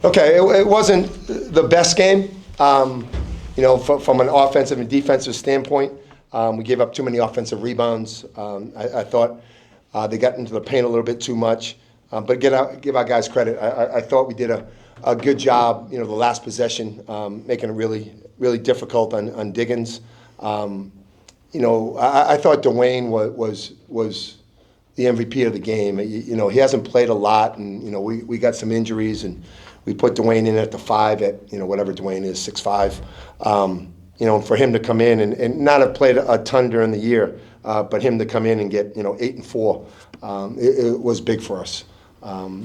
Okay, it wasn't the best game, from an offensive and defensive standpoint. We gave up too many offensive rebounds. I thought they got into the paint a little bit too much. But give our guys credit. I thought we did a good job, the last possession, making it really, really difficult on Diggins. I thought Dwayne was the MVP of the game. He hasn't played a lot, and we got some injuries, and we put Dwayne in at the 5 at whatever Dwayne is, 6'5". For him to come in and not have played a ton during the year, but him to come in and get 8 and 4, it was big for us.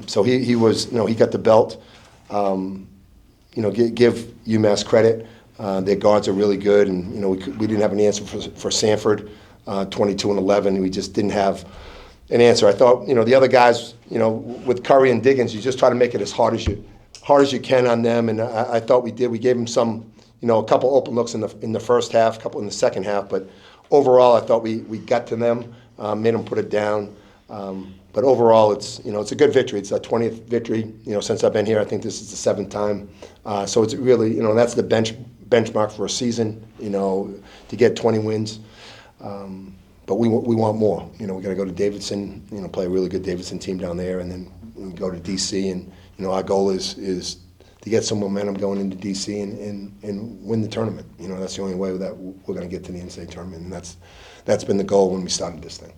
So he was he got the belt. Give UMass credit. Their guards are really good, and we didn't have an answer for Sanford, 22 and 11. We just didn't have an answer. I thought the other guys, with Curry and Diggins, you just try to make it as hard as you can on them, and I thought we did. We gave them some, a couple open looks in the first half, a couple in the second half, but overall I thought we got to them, made them put it down. But overall, it's a good victory. It's our 20th victory, since I've been here. I think this is the 7th time. So it's really, that's the benchmark for a season, to get 20 wins. But we want more. We got to go to Davidson, play a really good Davidson team down there, and then we go to DC. And our goal is to get some momentum going into DC and win the tournament. That's the only way that we're going to get to the NCAA tournament, and that's been the goal when we started this thing.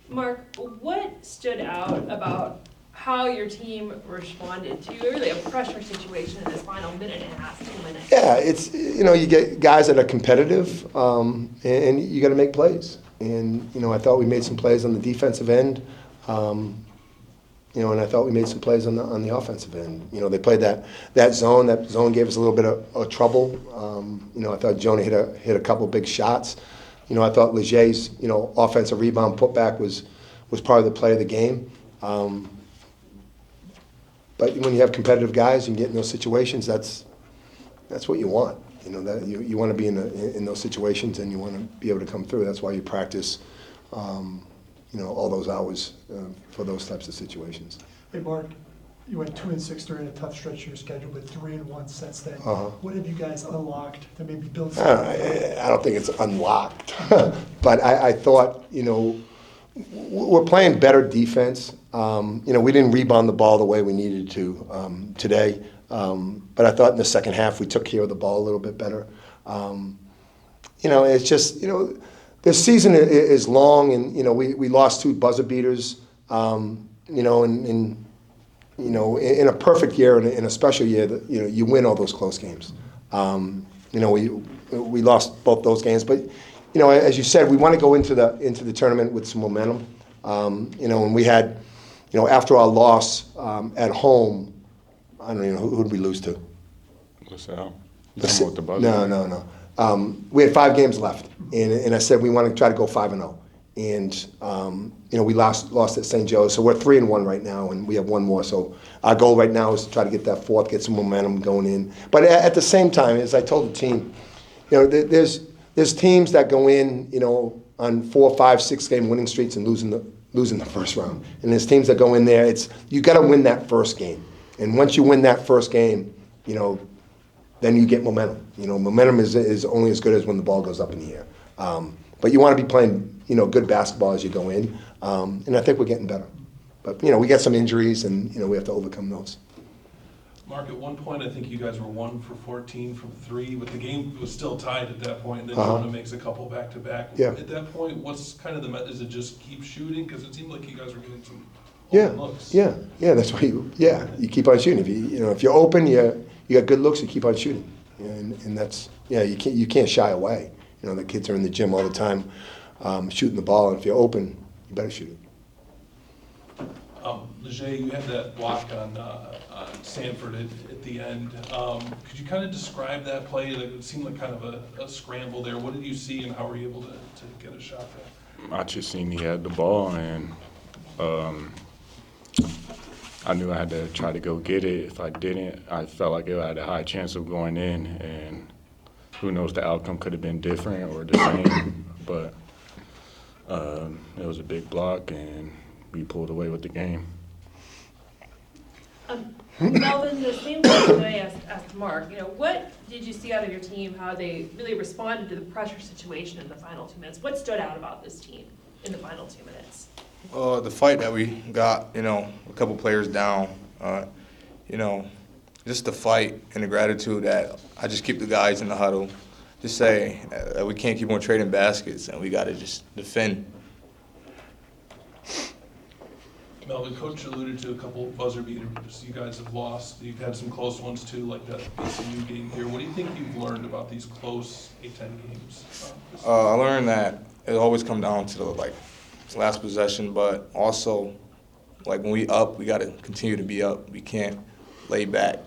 Mark, what stood out about how your team responded to really a pressure situation in this final minute and a half, 2 minutes? Yeah, it's you get guys that are competitive, and you got to make plays. And I thought we made some plays on the defensive end, and I thought we made some plays on the offensive end. They played that zone. That zone gave us a little bit of trouble. I thought Jonah hit a couple big shots. I thought Leger's, offensive rebound putback was probably the play of the game. But when you have competitive guys and get in those situations, that's what you want. That you want to be in those situations, and you want to be able to come through. That's why you practice, all those hours for those types of situations. Hey, Mark, you went 2 and 6 during a tough stretch of your schedule, but 3 and 1 since then. What have you guys unlocked to maybe build something? I don't think it's unlocked, but I thought, we're playing better defense. We didn't rebound the ball the way we needed to today, but I thought in the second half we took care of the ball a little bit better. It's just, this season is long, and we lost 2 buzzer beaters, in a perfect year, in a special year, you win all those close games. We lost both those games, but as you said, we want to go into the tournament with some momentum. And we had, after our loss at home, I don't even know who did we lose to. LaSalle. No. We had 5 games left, and I said we want to try to go 5-0. And we lost at St. Joe's, so we're 3 and 1 right now, and we have 1 more. So our goal right now is to try to get that 4th, get some momentum going in. But at the same time, as I told the team, there's teams that go in, on 4, 5, 6 game winning streaks and losing the first round, and there's teams that go in there. You got to win that first game, and once you win that first game, then you get momentum. Momentum is only as good as when the ball goes up in the air. But you want to be playing, good basketball as you go in, and I think we're getting better. But we got some injuries, and we have to overcome those. Mark, at one point I think you guys were 1 for 14 from 3, but the game was still tied at that point. And then Jonah makes a couple back-to-back. Yeah. At that point, what's kind of is it just keep shooting? Because it seemed like you guys were getting some open looks. Yeah. That's why you keep on shooting. If you're open, you got good looks, you keep on shooting, and that's you can't shy away. The kids are in the gym all the time, shooting the ball, and if you're open, you better shoot it. Leger, you had that block on Sanford at the end. Could you kind of describe that play? It seemed like kind of a scramble there. What did you see, and how were you able to get a shot there? I just seen he had the ball, and I knew I had to try to go get it. If I didn't, I felt like it had a high chance of going in, and who knows, the outcome could have been different or the same, but it was a big block, and we pulled away with the game. Melvin, the same question that I asked Mark, what did you see out of your team, how they really responded to the pressure situation in the final 2 minutes? What stood out about this team in the final 2 minutes? The fight that we got, a couple players down, just the fight and the gratitude that I just keep the guys in the huddle. Just say that we can't keep on trading baskets and we got to just defend. Melvin, Coach alluded to a couple buzzer beaters you guys have lost. You've had some close ones too, like that BCU game here. What do you think you've learned about these close A-10 games? I learned that it always come down to the last possession, but also when we up, we got to continue to be up. We can't lay back.